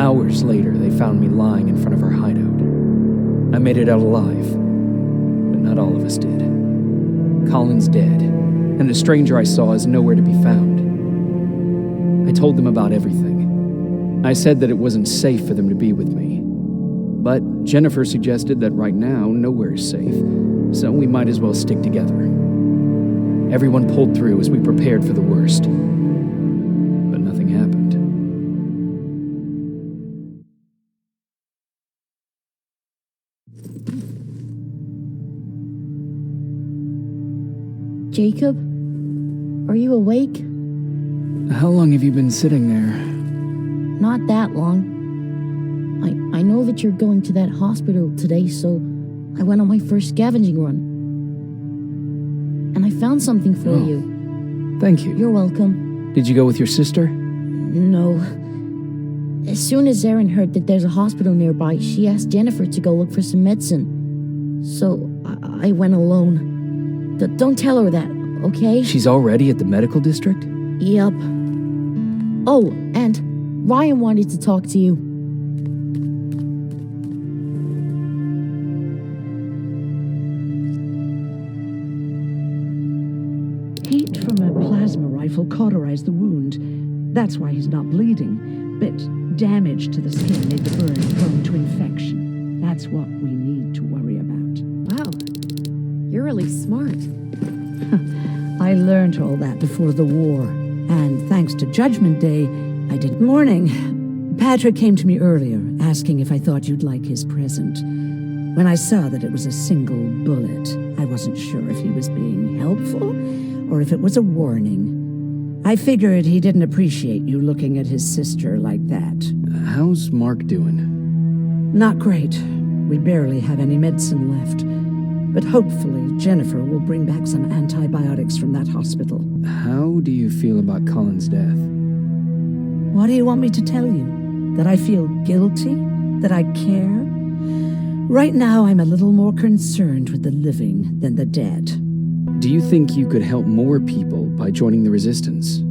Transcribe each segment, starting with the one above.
Hours later, they found me lying in front of our hideout. I made it out alive, but not all of us did. Colin's dead, and the stranger I saw is nowhere to be found. I told them about everything. I said that it wasn't safe for them to be with me. But Jennifer suggested that right now, nowhere is safe, so we might as well stick together. Everyone pulled through as we prepared for the worst. But nothing happened. Jacob? Are you awake? How long have you been sitting there? Not that long. I know that you're going to that hospital today, so I went on my first scavenging run. And I found something for you. Thank you. You're welcome. Did you go with your sister? No. As soon as Erin heard that there's a hospital nearby, she asked Jennifer to go look for some medicine. So I went alone. Don't tell her that, okay? She's already at the medical district? Yup. Oh, and Ryan wanted to talk to you. Heat from a plasma rifle cauterized the wound. That's why he's not bleeding. But damage to the skin made the burn prone to infection. That's what we need to worry about. Wow. You're really smart. I learned all that before the war. And thanks to Judgment Day, I didn't. Morning. Patrick came to me earlier, asking if I thought you'd like his present. When I saw that it was a single bullet, I wasn't sure if he was being helpful or if it was a warning. I figured he didn't appreciate you looking at his sister like that. How's Mark doing? Not great. We barely have any medicine left. But hopefully Jennifer will bring back some antibiotics from that hospital. How do you feel about Colin's death? What do you want me to tell you? That I feel guilty? That I care? Right now I'm a little more concerned with the living than the dead. Do you think you could help more people by joining the Resistance?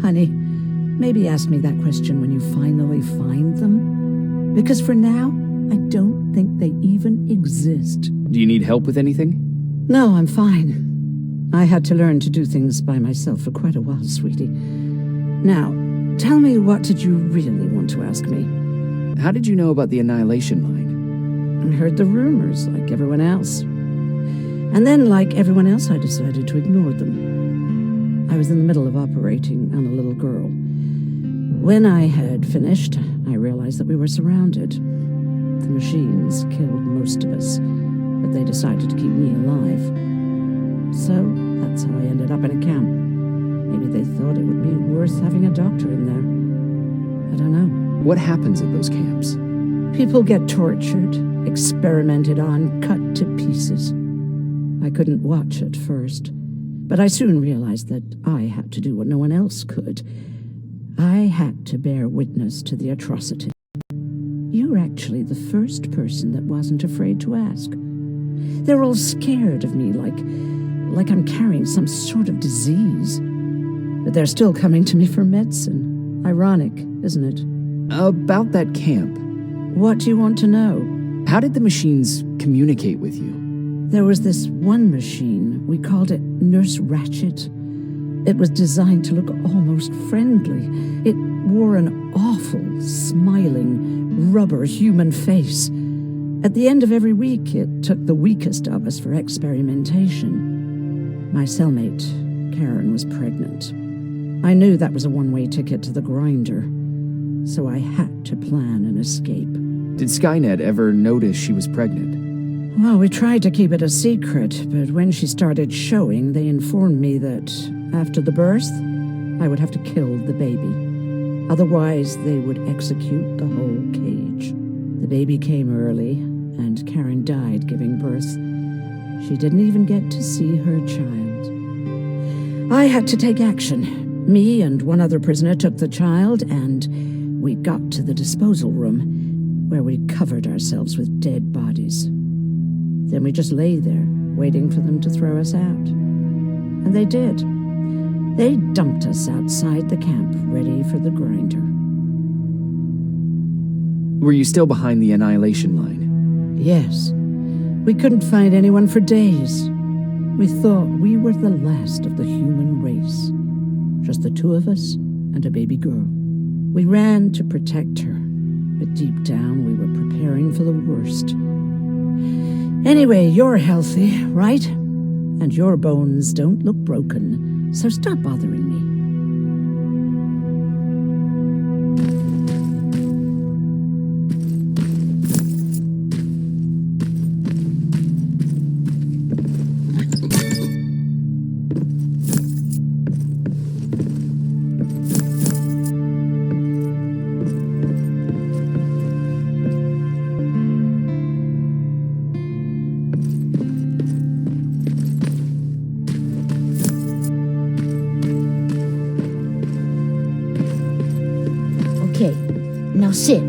Honey, maybe ask me that question when you finally find them. Because for now, I don't think they even exist. Do you need help with anything? No, I'm fine. I had to learn to do things by myself for quite a while, sweetie. Now, tell me, what did you really want to ask me? How did you know about the Annihilation Line? I heard the rumors, like everyone else. And then, like everyone else, I decided to ignore them. I was in the middle of operating on a little girl. When I had finished, I realized that we were surrounded. The machines killed most of us, but they decided to keep me alive. So, that's how I ended up in a camp. Maybe they thought it would be worth having a doctor in there. I don't know. What happens at those camps? People get tortured, experimented on, cut to pieces. I couldn't watch at first, but I soon realized that I had to do what no one else could. I had to bear witness to the atrocity. You're actually the first person that wasn't afraid to ask. They're all scared of me, like I'm carrying some sort of disease. But they're still coming to me for medicine. Ironic, isn't it? About that camp. What do you want to know? How did the machines communicate with you? There was this one machine, we called it Nurse Ratchet. It was designed to look almost friendly. It wore an awful, smiling, rubber human face. At the end of every week, it took the weakest of us for experimentation. My cellmate, Karen, was pregnant. I knew that was a one-way ticket to the grinder, so I had to plan an escape. Did Skynet ever notice she was pregnant? Well, we tried to keep it a secret, but when she started showing, they informed me that after the birth, I would have to kill the baby. Otherwise, they would execute the whole cage. The baby came early, and Karen died giving birth. She didn't even get to see her child. I had to take action. Me and one other prisoner took the child, and we got to the disposal room, where we covered ourselves with dead bodies. Then we just lay there, waiting for them to throw us out. And they did. They dumped us outside the camp, ready for the grinder. Were you still behind the annihilation line? Yes. We couldn't find anyone for days. We thought we were the last of the human race. Just the two of us and a baby girl. We ran to protect her, but deep down we were preparing for the worst. Anyway, you're healthy, right? And your bones don't look broken, so stop bothering me. Okay, now sit.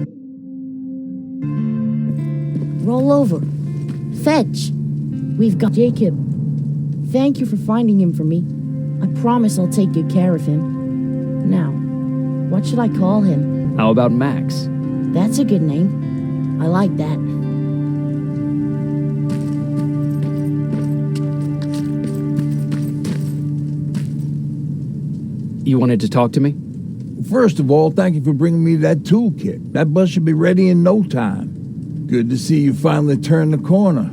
Roll over. Fetch. We've got Jacob. Thank you for finding him for me. I promise I'll take good care of him. Now, what should I call him? How about Max? That's a good name. I like that. You wanted to talk to me? First of all, thank you for bringing me that toolkit. That bus should be ready in no time. Good to see you finally turned the corner.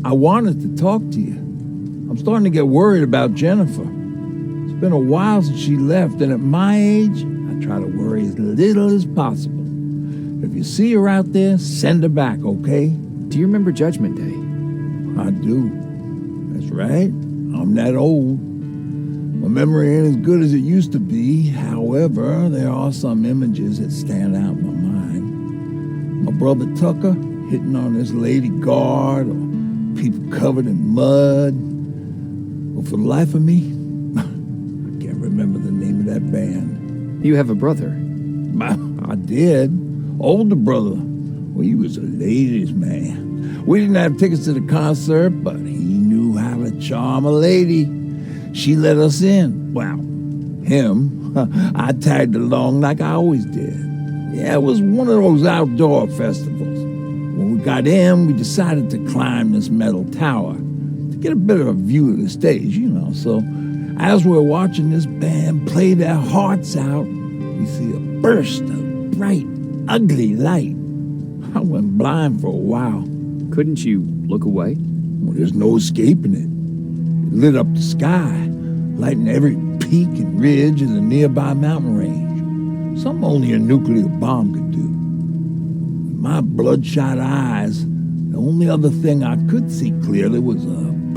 I wanted to talk to you. I'm starting to get worried about Jennifer. It's been a while since she left, and at my age, I try to worry as little as possible. If you see her out there, send her back, okay? Do you remember Judgment Day? I do. That's right. I'm that old. My memory ain't as good as it used to be. However, there are some images that stand out in my mind. My brother Tucker hitting on this lady guard, or people covered in mud. But for the life of me, I can't remember the name of that band. You have a brother. I did. Older brother. Well, he was a ladies' man. We didn't have tickets to the concert, but he knew how to charm a lady. She let us in. Well, him. I tagged along like I always did. Yeah, it was one of those outdoor festivals. When we got in, we decided to climb this metal tower to get a bit of a view of the stage, you know. So as we're watching this band play their hearts out, we see a burst of bright, ugly light. I went blind for a while. Couldn't you look away? Well, there's no escaping it. It lit up the sky, lighting every peak and ridge in the nearby mountain range. Something only a nuclear bomb could do. With my bloodshot eyes, the only other thing I could see clearly was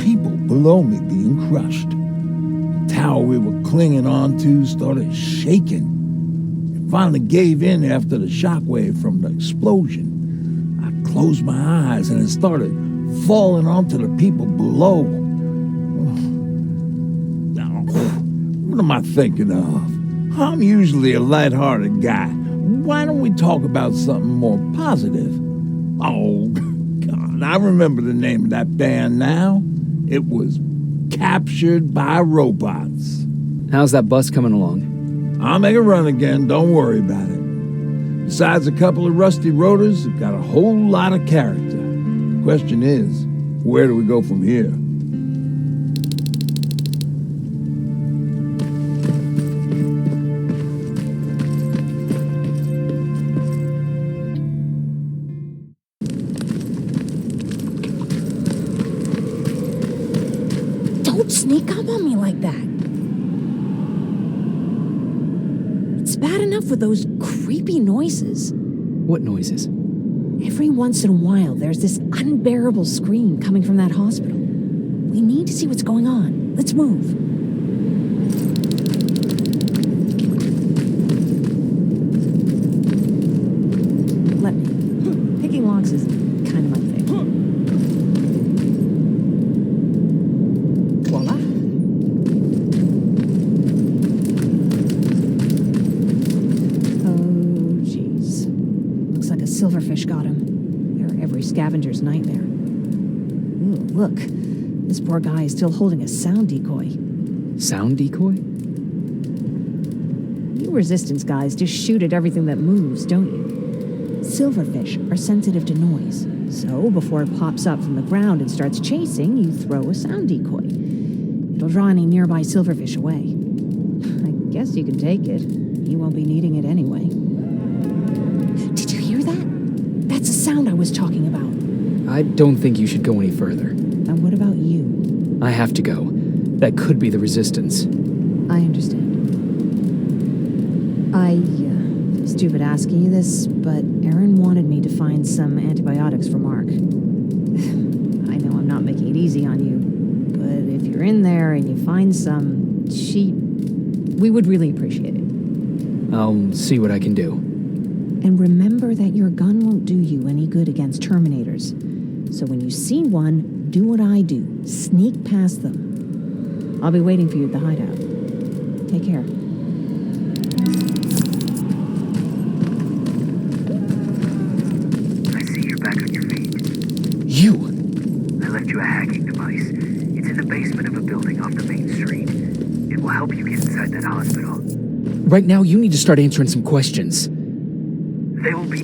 people below me being crushed. The tower we were clinging onto started shaking. It finally gave in after the shockwave from the explosion. I closed my eyes and it started falling onto the people below. What am I thinking of? I'm usually a lighthearted guy. Why don't we talk about something more positive? Oh, God, I remember the name of that band now. It was Captured by Robots. How's that bus coming along? I'll make a run again, don't worry about it. Besides a couple of rusty rotors, it's got a whole lot of character. The question is, where do we go from here? Don't sneak up on me like that. It's bad enough with those creepy noises. What noises? Every once in a while, there's this unbearable scream coming from that hospital. We need to see what's going on. Let's move. Let me. Picking locks is kind of my thing. Voila. Oh, jeez. Looks like a silverfish got him. They're every scavenger's nightmare. Ooh, look. This poor guy is still holding a sound decoy. Sound decoy? You Resistance guys just shoot at everything that moves, don't you? Silverfish are sensitive to noise. So, before it pops up from the ground and starts chasing, you throw a sound decoy. It'll draw any nearby silverfish away. I guess you can take it. He won't be needing it anyway. Did you hear that? That's a sound I was talking about. I don't think you should go any further. And what about you? I have to go. That could be the Resistance. I understand. Stupid asking you this, but Aaron wanted me to find some antibiotics for Mark. I know I'm not making it easy on you, but if you're in there and you find some, we would really appreciate it. I'll see what I can do. And remember that your gun won't do you any good against Terminators. So when you see one, do what I do. Sneak past them. I'll be waiting for you at the hideout. Take care. I see you're back on your feet. You! I left you a hacking device. It's in the basement of a building off the main street. It will help you get inside that hospital. Right now, you need to start answering some questions. They will be...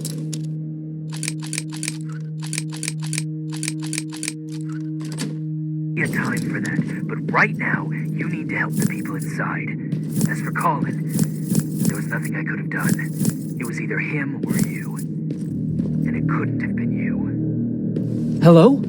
a time for that, but right now, you need to help the people inside. As for Colin, there was nothing I could have done. It was either him or you. And it couldn't have been you. Hello?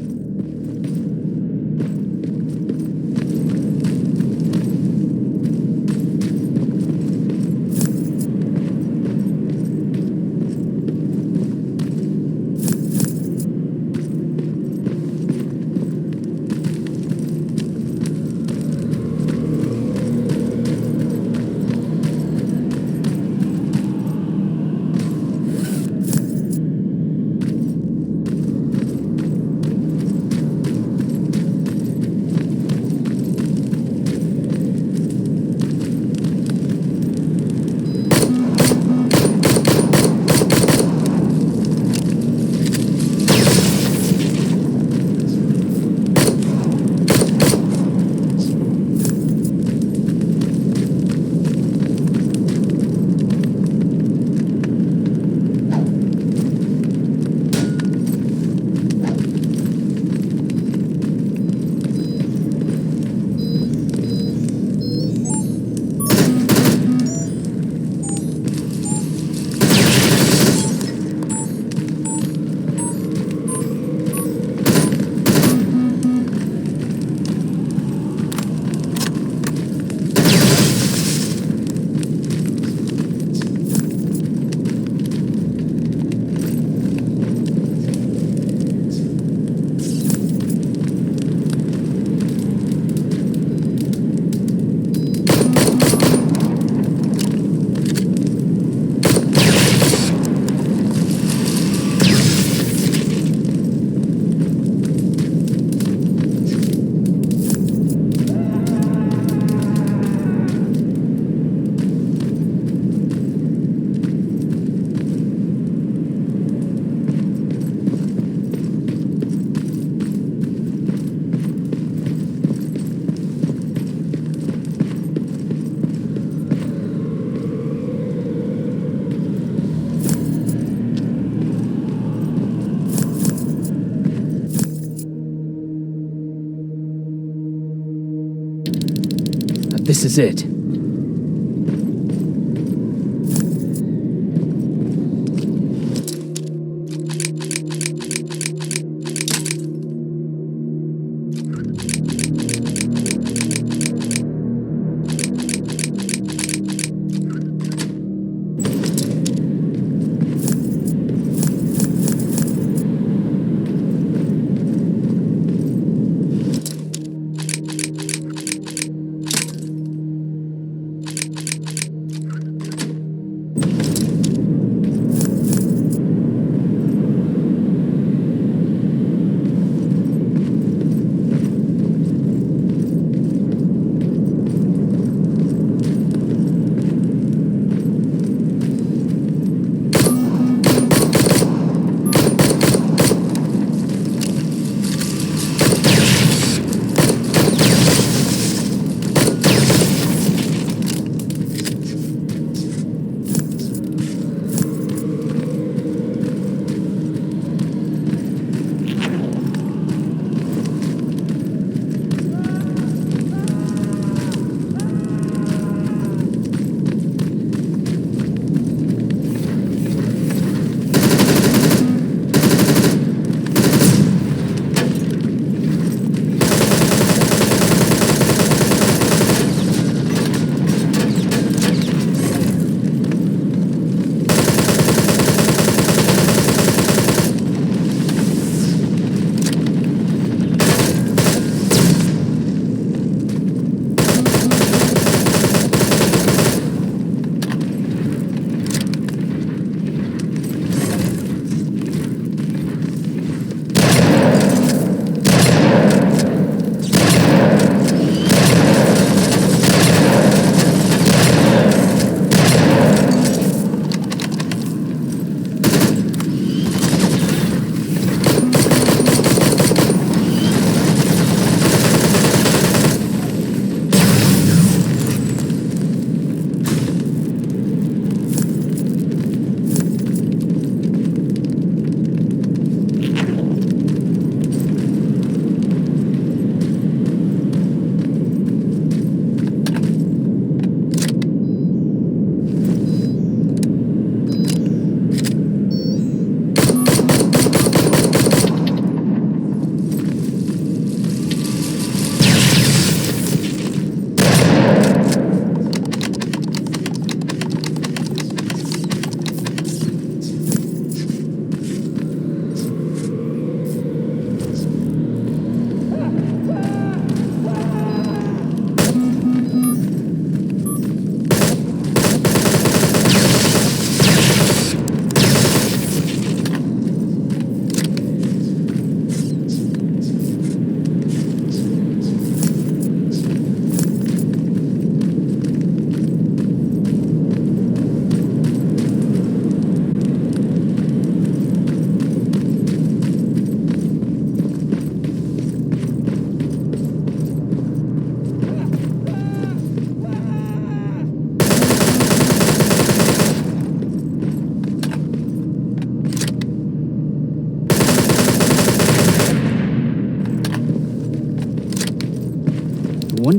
This is it.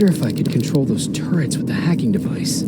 wonder if I could control those turrets with the hacking device.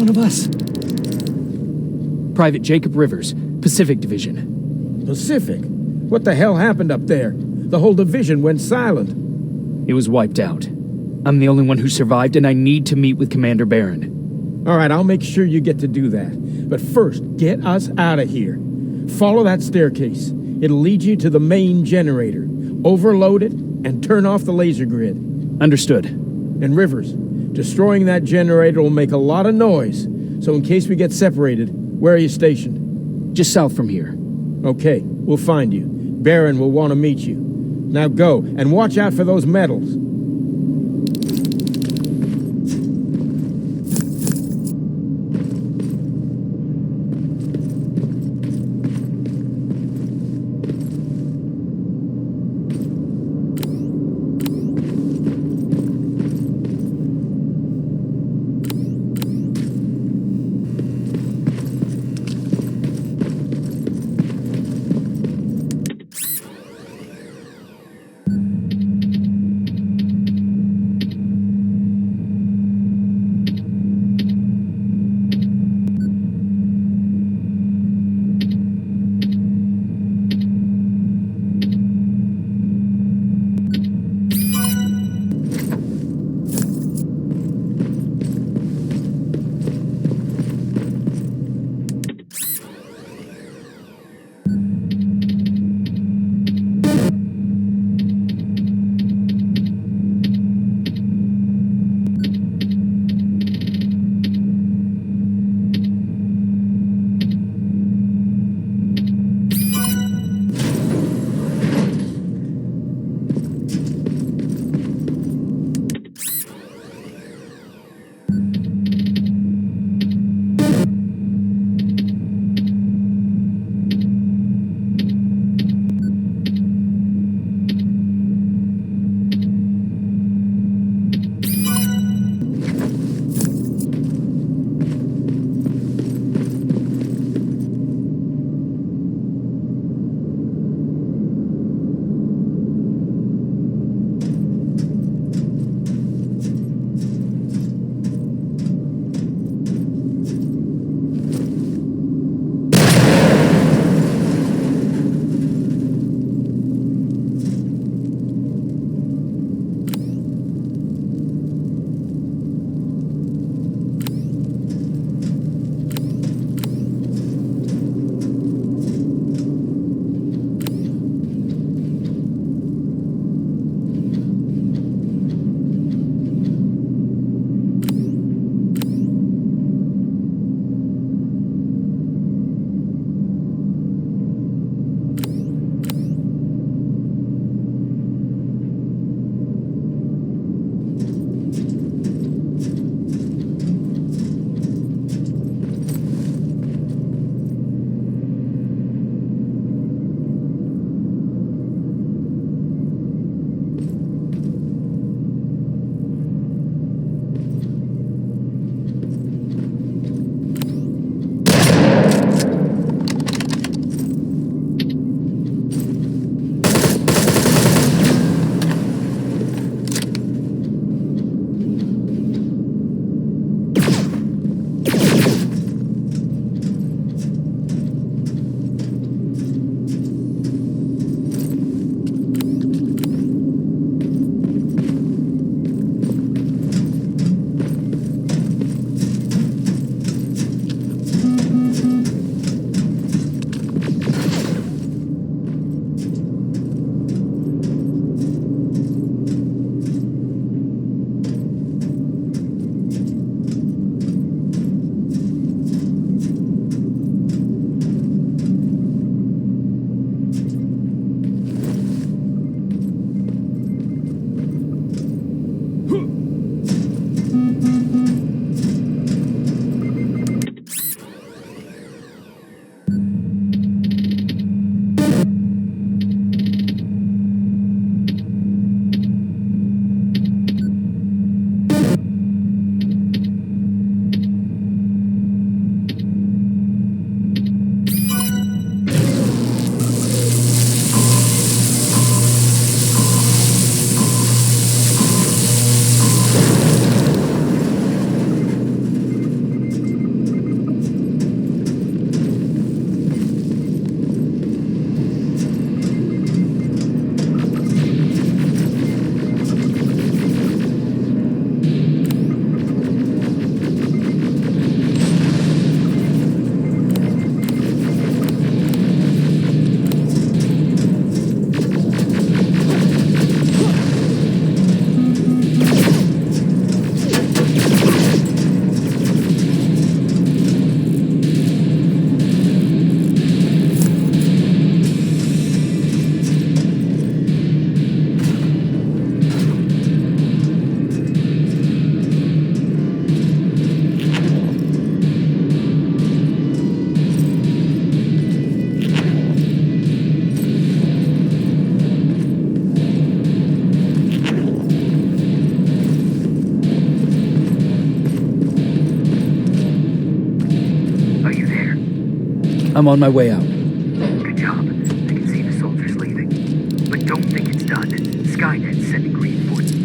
one of us. Private Jacob Rivers, Pacific Division. Pacific? What the hell happened up there? The whole division went silent. It was wiped out. I'm the only one who survived, and I need to meet with Commander Barron. All right, I'll make sure you get to do that. But first, get us out of here. Follow that staircase. It'll lead you to the main generator. Overload it and turn off the laser grid. Understood. And Rivers, destroying that generator will make a lot of noise. So in case we get separated, where are you stationed? Just south from here. Okay, we'll find you. Barron will want to meet you. Now go, and watch out for those medals. I'm on my way out. Good job. I can see the soldiers leaving. But don't think it's done. Skynet's sending reinforcements.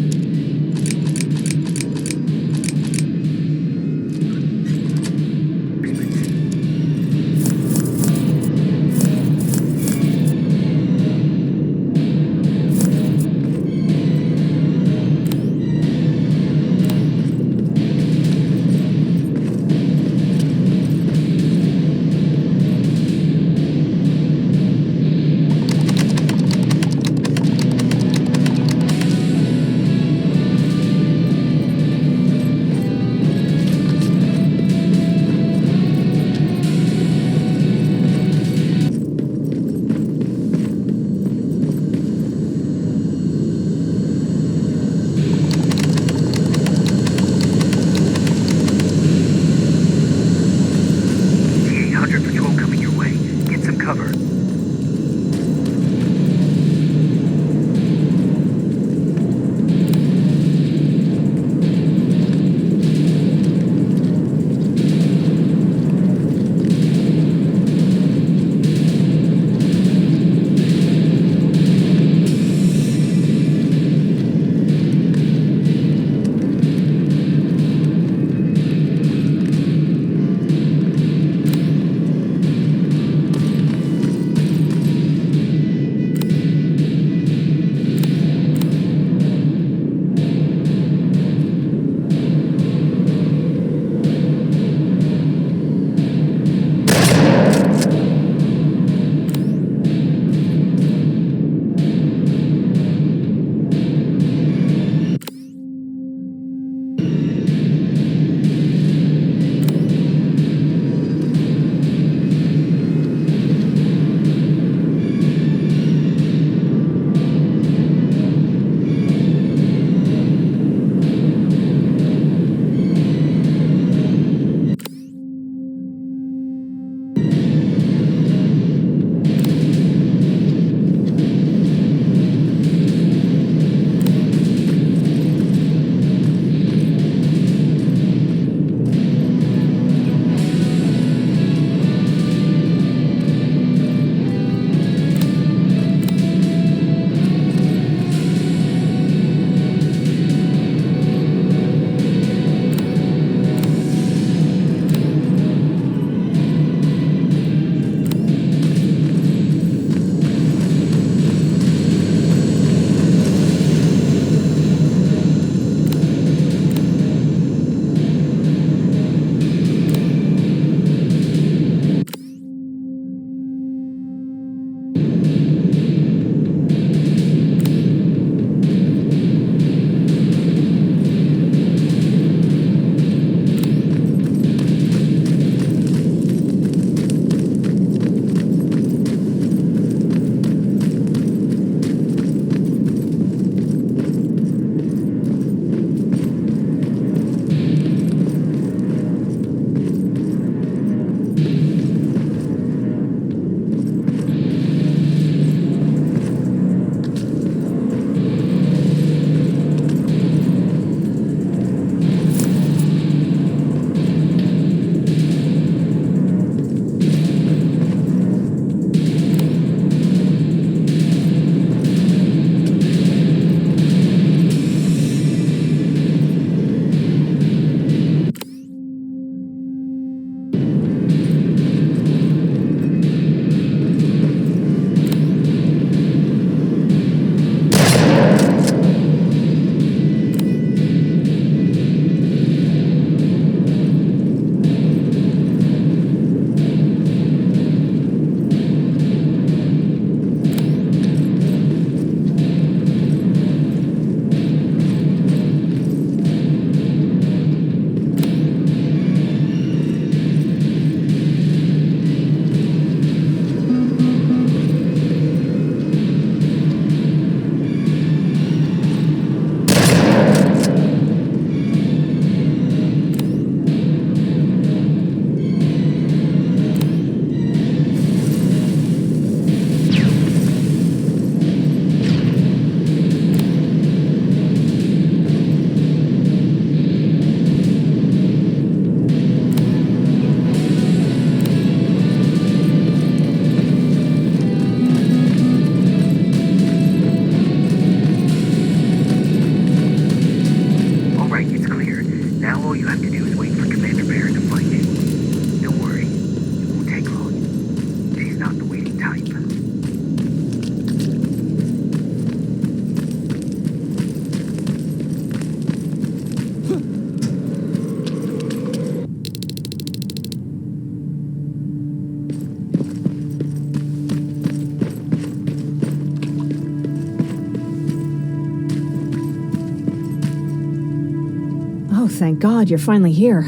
Oh, thank God, you're finally here.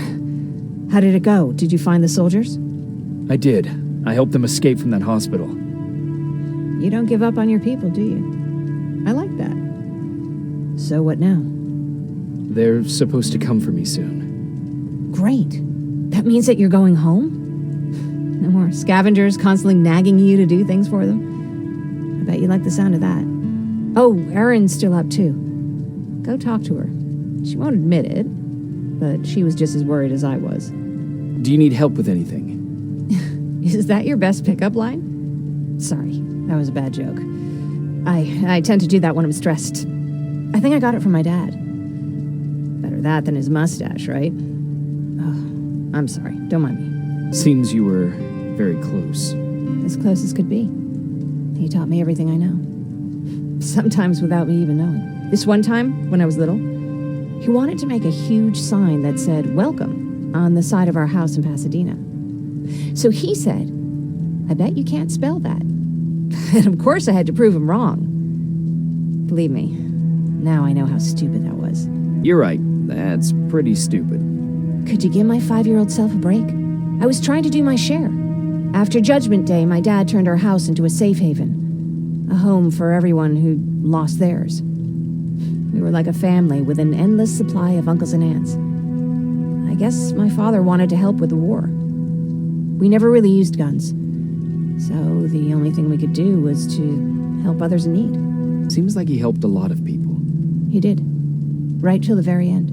How did it go? Did you find the soldiers? I did. I helped them escape from that hospital. You don't give up on your people, do you? I like that. So what now? They're supposed to come for me soon. Great. That means that you're going home? No more scavengers constantly nagging you to do things for them? I bet you like the sound of that. Oh, Erin's still up too. Go talk to her. She won't admit it, but she was just as worried as I was. Do you need help with anything? Is that your best pickup line? Sorry, that was a bad joke. I tend to do that when I'm stressed. I think I got it from my dad. Better that than his mustache, right? Oh, I'm sorry. Don't mind me. Seems you were very close. As close as could be. He taught me everything I know. Sometimes without me even knowing. This one time, when I was little, he wanted to make a huge sign that said, "Welcome," on the side of our house in Pasadena. So he said, "I bet you can't spell that." And of course I had to prove him wrong. Believe me, now I know how stupid that was. You're right. That's pretty stupid. Could you give my 5-year-old self a break? I was trying to do my share. After Judgment Day, my dad turned our house into a safe haven. A home for everyone who'd lost theirs. We were like a family with an endless supply of uncles and aunts. I guess my father wanted to help with the war. We never really used guns. So the only thing we could do was to help others in need. Seems like he helped a lot of people. He did. Right till the very end.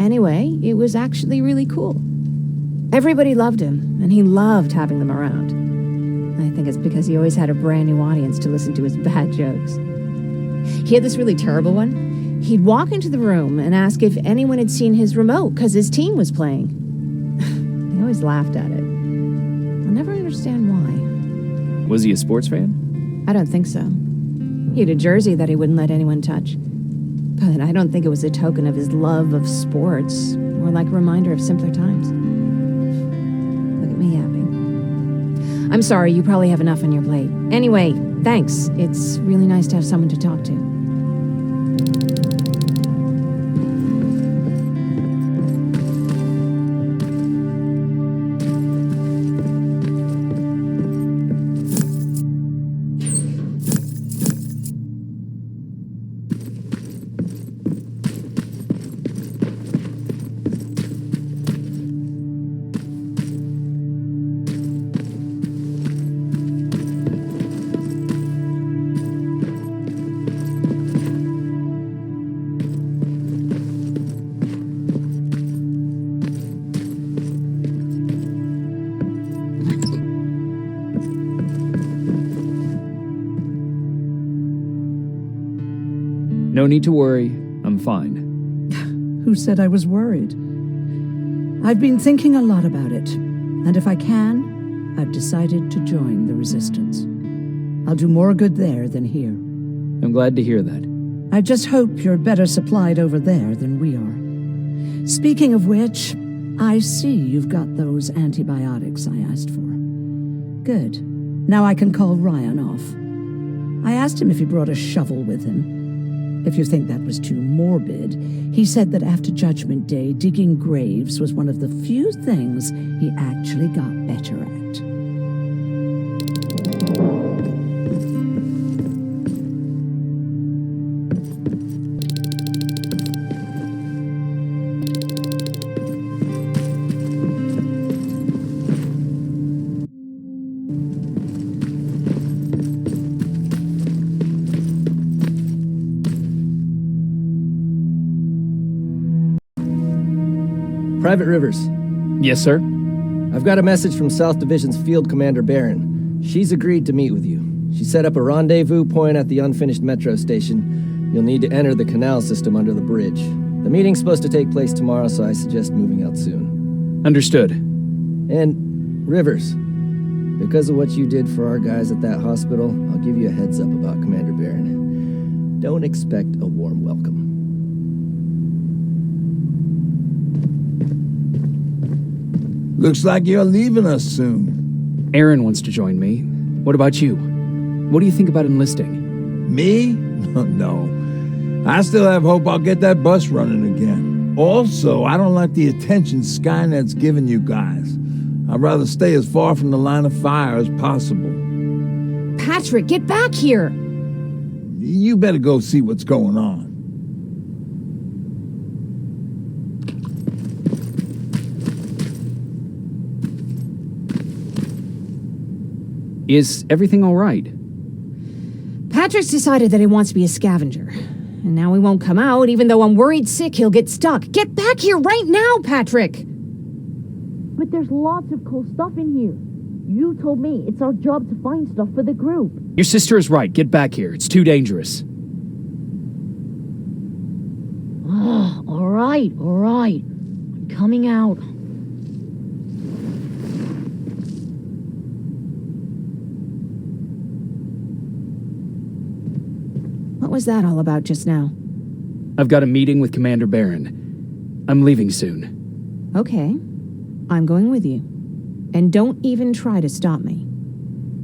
Anyway, it was actually really cool. Everybody loved him, and he loved having them around. I think it's because he always had a brand new audience to listen to his bad jokes. He had this really terrible one. He'd walk into the room and ask if anyone had seen his remote because his team was playing. I always laughed at it. I'll never understand why. Was he a sports fan? I don't think so. He had a jersey that he wouldn't let anyone touch. But I don't think it was a token of his love of sports, more like a reminder of simpler times. Look at me yapping. I'm sorry, you probably have enough on your plate. Anyway, thanks. It's really nice to have someone to talk to. No need to worry. I'm fine. Who said I was worried? I've been thinking a lot about it, and if I can, I've decided to join the Resistance. I'll do more good there than here. I'm glad to hear that. I just hope you're better supplied over there than we are. Speaking of which, I see you've got those antibiotics I asked for. Good. Now I can call Ryan off. I asked him if he brought a shovel with him. If you think that was too morbid, he said that after Judgment Day, digging graves was one of the few things he actually got better at. Private Rivers, Yes, sir? I've got a message from South Division's Field Commander Barron. She's agreed to meet with you. She set up a rendezvous point at the unfinished metro station. You'll need to enter the canal system under the bridge. The meeting's supposed to take place tomorrow, so I suggest moving out soon. Understood. And, Rivers, because of what you did for our guys at that hospital, I'll give you a heads up about Commander Barron. Don't expect a warm welcome. Looks like you're leaving us soon. Aaron wants to join me. What about you? What do you think about enlisting? Me? No. I still have hope I'll get that bus running again. Also, I don't like the attention Skynet's giving you guys. I'd rather stay as far from the line of fire as possible. Patrick, get back here! You better go see what's going on. Is everything all right? Patrick's decided that he wants to be a scavenger. And now he won't come out, even though I'm worried sick he'll get stuck. Get back here right now, Patrick! But there's lots of cool stuff in here. You told me it's our job to find stuff for the group. Your sister is right. Get back here. It's too dangerous. All right. I'm coming out. What was that all about just now? I've got a meeting with Commander Barron. I'm leaving soon. Okay. I'm going with you. And don't even try to stop me.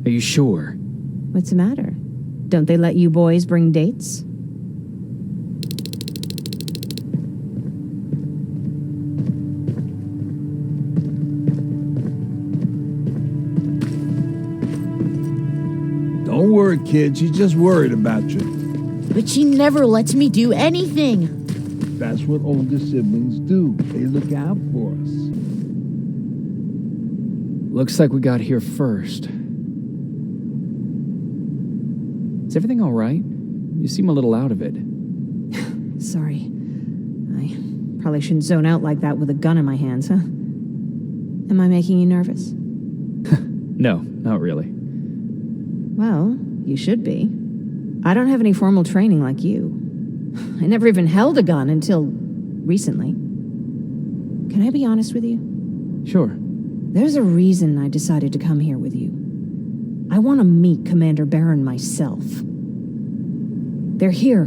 Are you sure? What's the matter? Don't they let you boys bring dates? Don't worry, kid. She's just worried about you. But she never lets me do anything. That's what older siblings do. They look out for us. Looks like we got here first. Is everything all right? You seem a little out of it. Sorry. I probably shouldn't zone out like that with a gun in my hands, huh? Am I making you nervous? No, not really. Well, you should be. I don't have any formal training like you. I never even held a gun until recently. Can I be honest with you? Sure. There's a reason I decided to come here with you. I want to meet Commander Barron myself. They're here.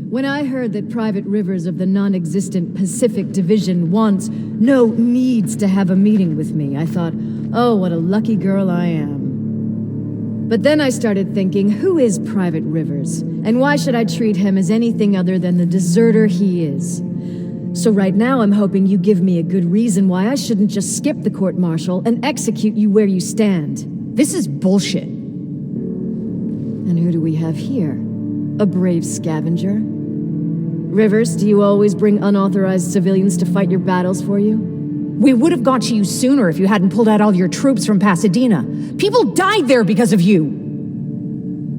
When I heard that Private Rivers of the non-existent Pacific Division needs to have a meeting with me, I thought, oh, what a lucky girl I am. But then I started thinking, who is Private Rivers? And why should I treat him as anything other than the deserter he is? So right now I'm hoping you give me a good reason why I shouldn't just skip the court-martial and execute you where you stand. This is bullshit. And who do we have here? A brave scavenger? Rivers, do you always bring unauthorized civilians to fight your battles for you? We would have got to you sooner if you hadn't pulled out all your troops from Pasadena. People died there because of you.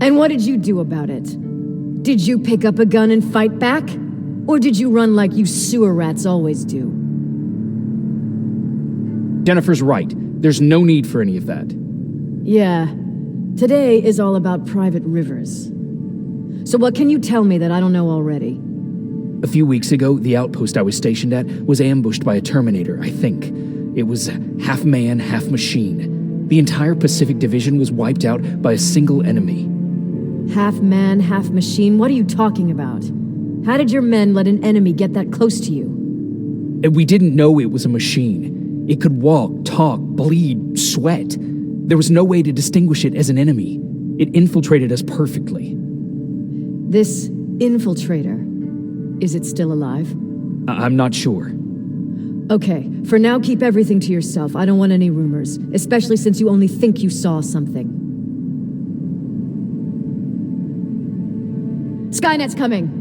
And what did you do about it? Did you pick up a gun and fight back? Or did you run like you sewer rats always do? Jennifer's right. There's no need for any of that. Yeah. Today is all about Private Rivers. So what can you tell me that I don't know already? A few weeks ago, the outpost I was stationed at was ambushed by a Terminator, I think. It was half man, half machine. The entire Pacific Division was wiped out by a single enemy. Half man, half machine? What are you talking about? How did your men let an enemy get that close to you? And we didn't know it was a machine. It could walk, talk, bleed, sweat. There was no way to distinguish it as an enemy. It infiltrated us perfectly. This infiltrator, is it still alive? I'm not sure. Okay, for now keep everything to yourself. I don't want any rumors, especially since you only think you saw something. Skynet's coming.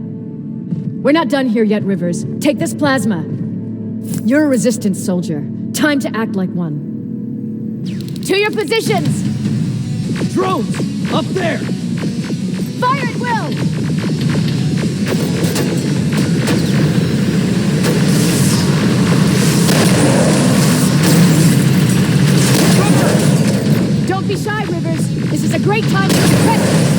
We're not done here yet, Rivers. Take this plasma. You're a resistance soldier. Time to act like one. To your positions! Drones! Up there! Fire at will! Don't be shy, Rivers. This is a great time to impress.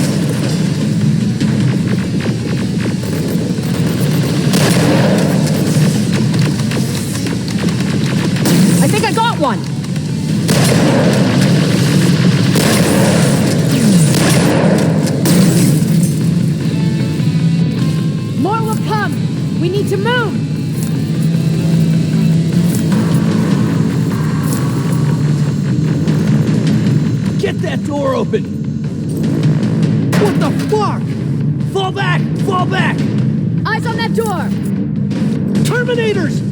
I think I got one. More will come. We need to move. Get that door open! What the fuck? Fall back! Fall back! Eyes Eyes on that door! Terminators!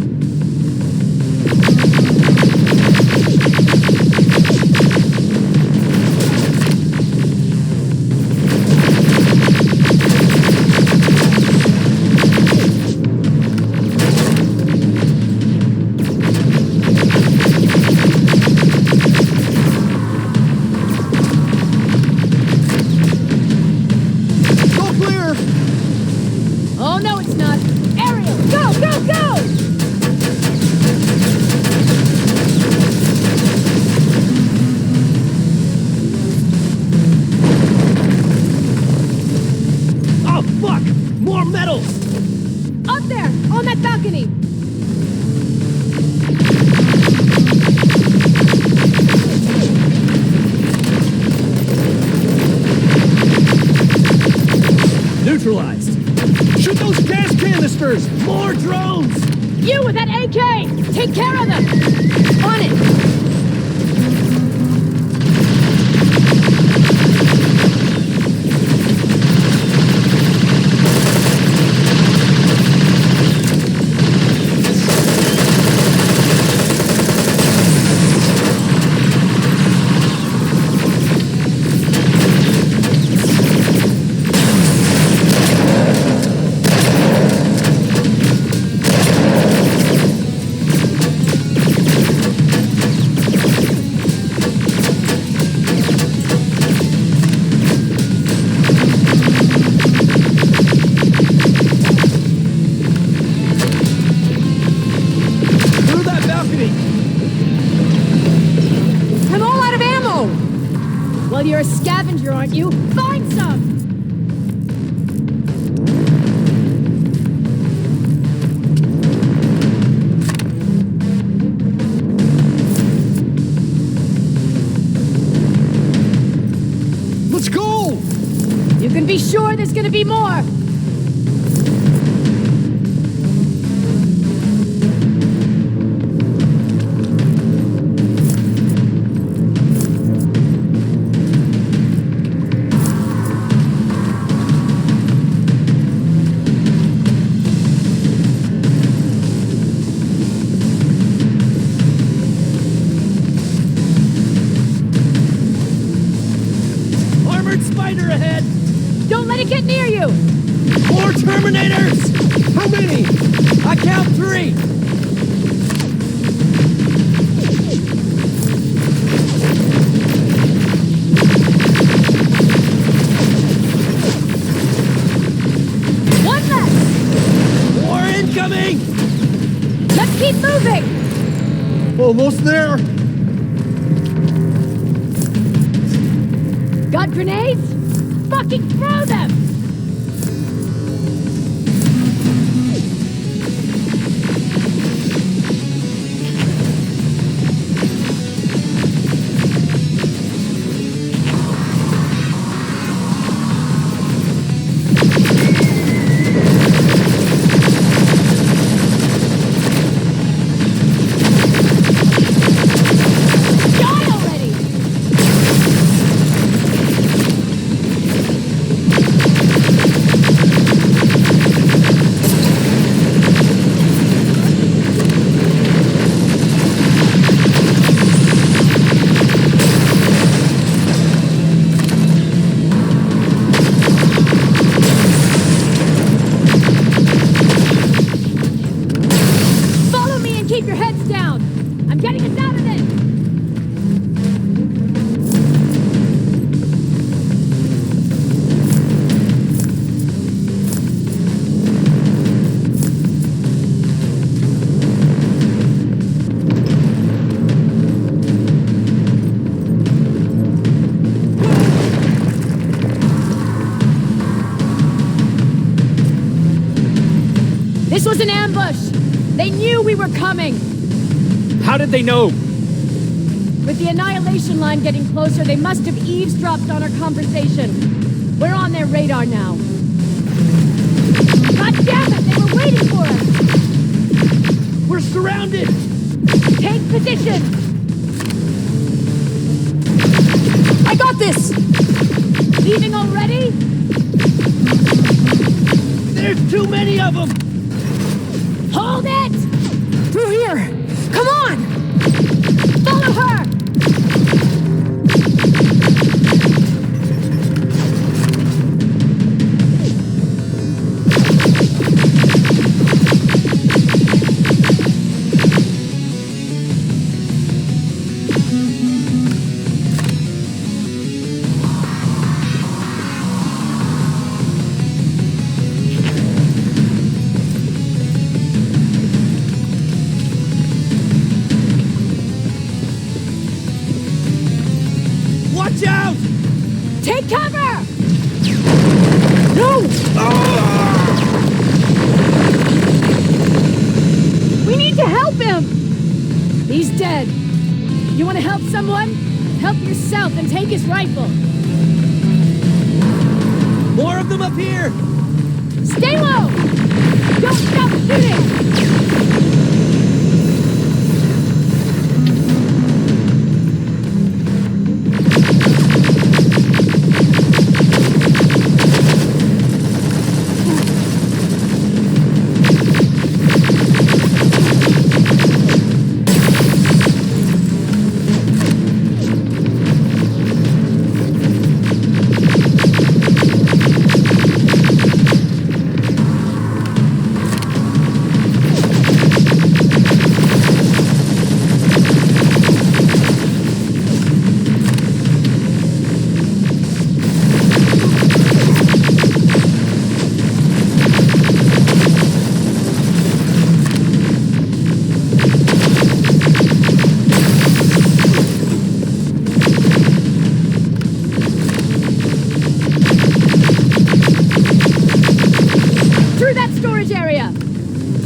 Oh, no, it's not. Ariel, go, go, go! Oh, fuck! More metals! Up there, on that balcony! Neutralized! Shoot those gas canisters! More drones! You with that AK! Take care of them! On it! Well, you're a scavenger, aren't you? Find some! Let's go! You can be sure there's gonna be more! Spider ahead! Don't let it get near you! More Terminators! How many? I count 3! One left! More incoming! Let's keep moving! Almost there! Got grenades? Fucking throw them! Keep your heads down! I'm getting us out of this! This was an ambush! They knew we were coming! How did they know? With the annihilation line getting closer, they must have eavesdropped on our conversation. We're on their radar now. God damn it! They were waiting for us! We're surrounded! Take position! I got this! Leaving already? There's too many of them! Hold it! Through here! Come on! Follow her! Watch out! Take cover! No! We need to help him! He's dead. You want to help someone? Help yourself and take his rifle. More of them up here! Stay low! Don't stop shooting!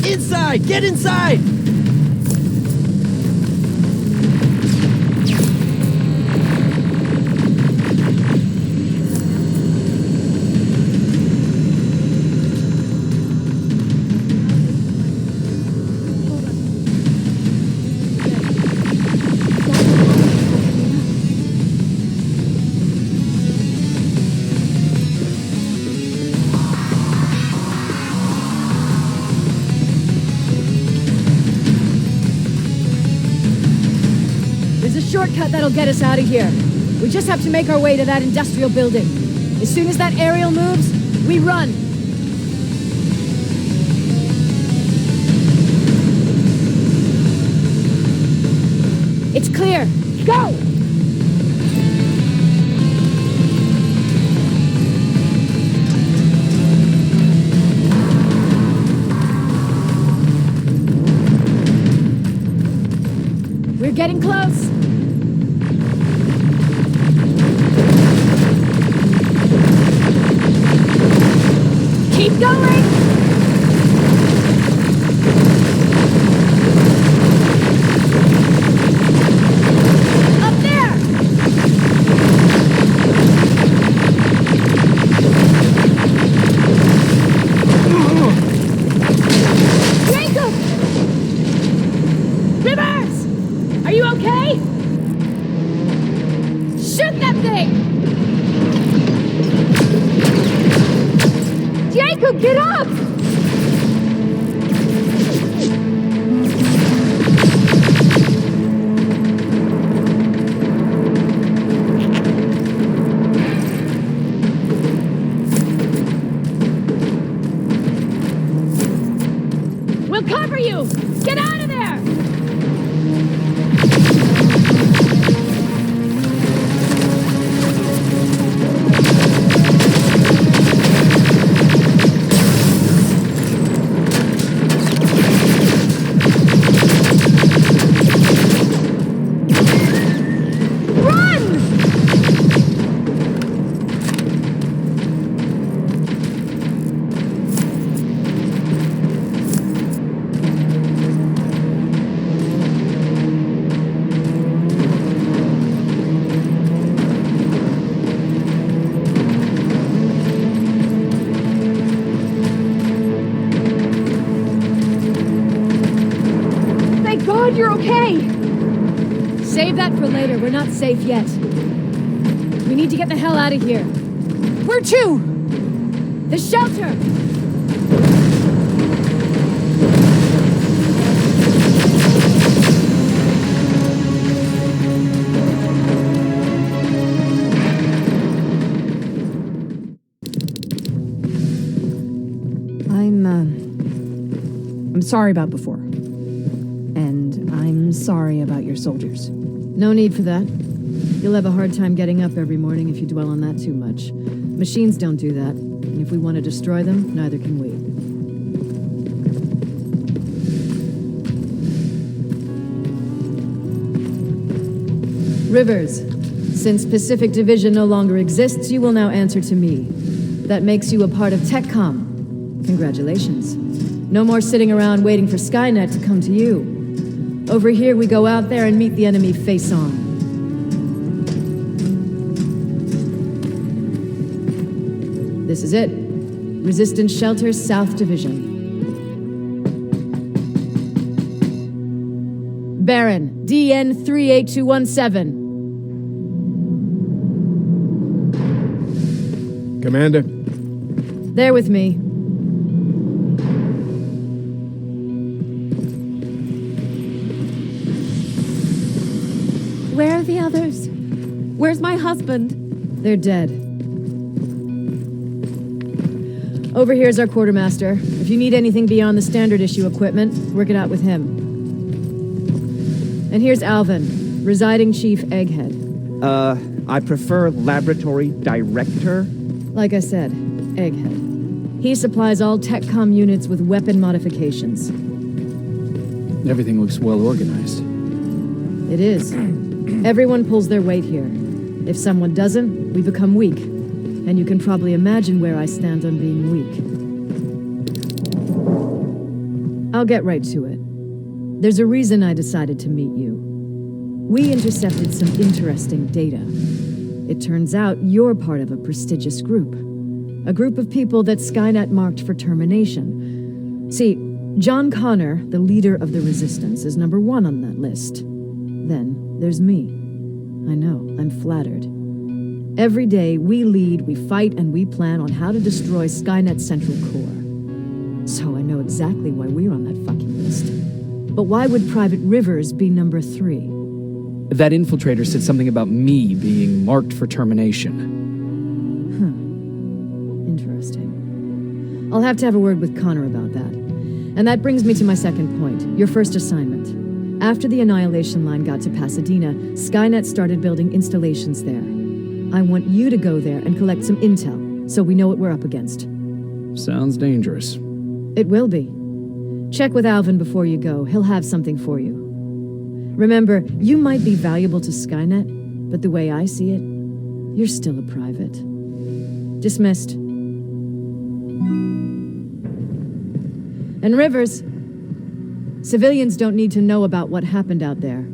Inside! Get inside! Shortcut that'll get us out of here. We just have to make our way to that industrial building. As soon as that aerial moves, we run. It's clear. Go! We're getting close. Keep going! Up there! Jacob! Rivers! Are you okay? Shoot that thing! Jacob, get up! We'll cover you! Get out of there! God, you're okay! Save that for later. We're not safe yet. We need to get the hell out of here. Where to? The shelter! I'm sorry about before. And I'm sorry about your soldiers. No need for that. You'll have a hard time getting up every morning if you dwell on that too much. Machines don't do that, and if we want to destroy them, neither can we. Rivers, since Pacific Division no longer exists, you will now answer to me. That makes you a part of TechCom. Congratulations. No more sitting around waiting for Skynet to come to you. Over here, we go out there and meet the enemy face on. This is it. Resistance Shelter, South Division. Baron, DN 38217. Commander? There with me. Where are the others? Where's my husband? They're dead. Over here's our quartermaster. If you need anything beyond the standard issue equipment, work it out with him. And here's Alvin, residing chief Egghead. I prefer laboratory director. Like I said, Egghead. He supplies all TechCom units with weapon modifications. Everything looks well organized. It is. Everyone pulls their weight here. If someone doesn't, we become weak. And you can probably imagine where I stand on being weak. I'll get right to it. There's a reason I decided to meet you. We intercepted some interesting data. It turns out you're part of a prestigious group. A group of people that Skynet marked for termination. See, John Connor, the leader of the Resistance, is number 1 on that list. Then there's me. I know, I'm flattered. Every day, we lead, we fight, and we plan on how to destroy Skynet's central core. So I know exactly why we're on that fucking list. But why would Private Rivers be number 3? That infiltrator said something about me being marked for termination. Interesting. I'll have to have a word with Connor about that. And that brings me to my second point, your first assignment. After the Annihilation Line got to Pasadena, Skynet started building installations there. I want you to go there and collect some intel, so we know what we're up against. Sounds dangerous. It will be. Check with Alvin before you go. He'll have something for you. Remember, you might be valuable to Skynet, but the way I see it, you're still a private. Dismissed. And Rivers, civilians don't need to know about what happened out there.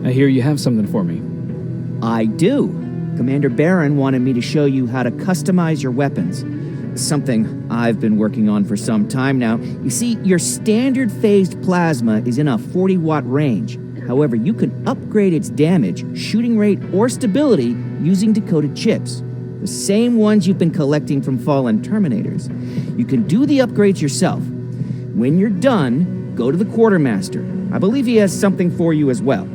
I hear you have something for me. I do. Commander Barron wanted me to show you how to customize your weapons. Something I've been working on for some time now. You see, your standard phased plasma is in a 40-watt range. However, you can upgrade its damage, shooting rate, or stability using decoded chips. The same ones you've been collecting from fallen Terminators. You can do the upgrades yourself. When you're done, go to the quartermaster. I believe he has something for you as well.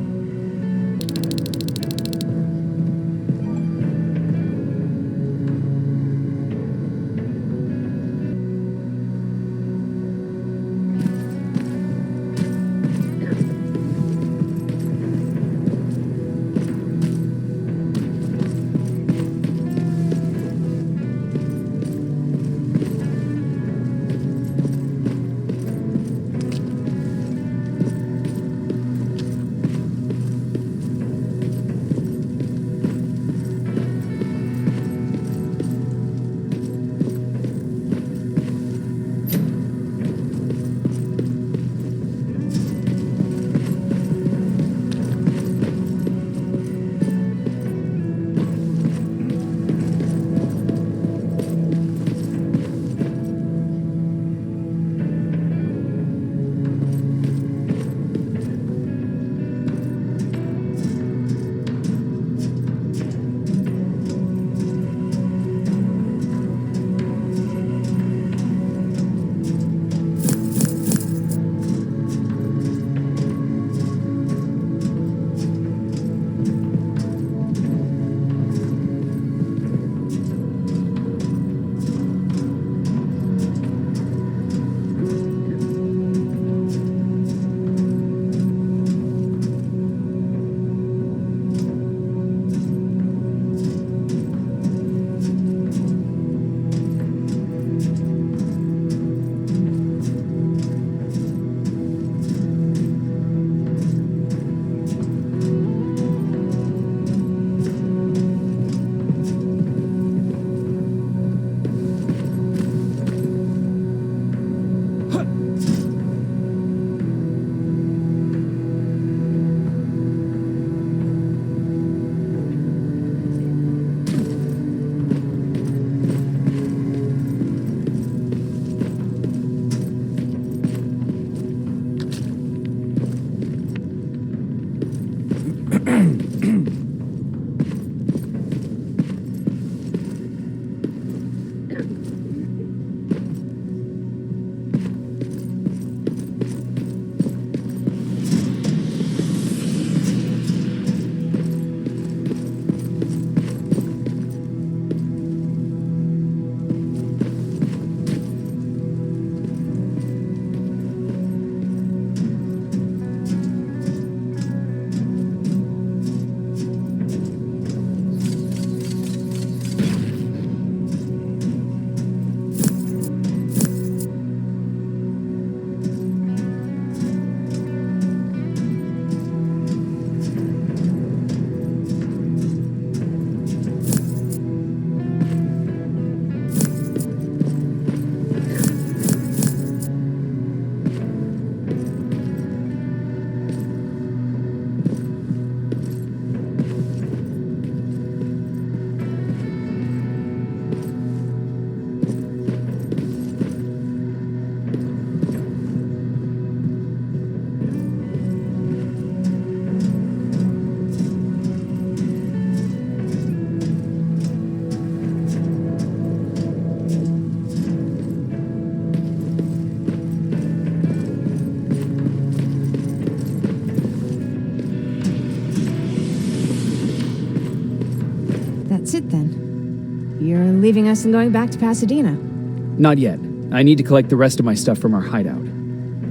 That's it then. You're leaving us and going back to Pasadena. Not yet. I need to collect the rest of my stuff from our hideout.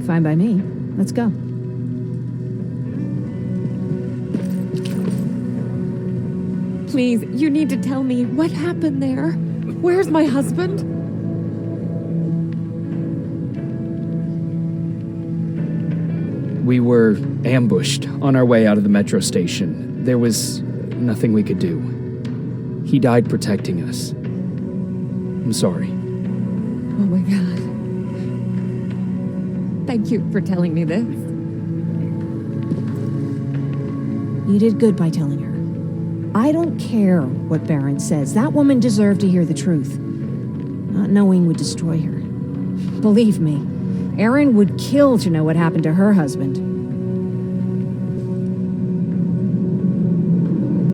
Fine by me. Let's go. Please, you need to tell me what happened there. Where's my husband? We were ambushed on our way out of the metro station. There was nothing we could do. He died protecting us. I'm sorry. Oh my God. Thank you for telling me this. You did good by telling her. I don't care what Baron says. That woman deserved to hear the truth. Not knowing would destroy her. Believe me, Erin would kill to know what happened to her husband.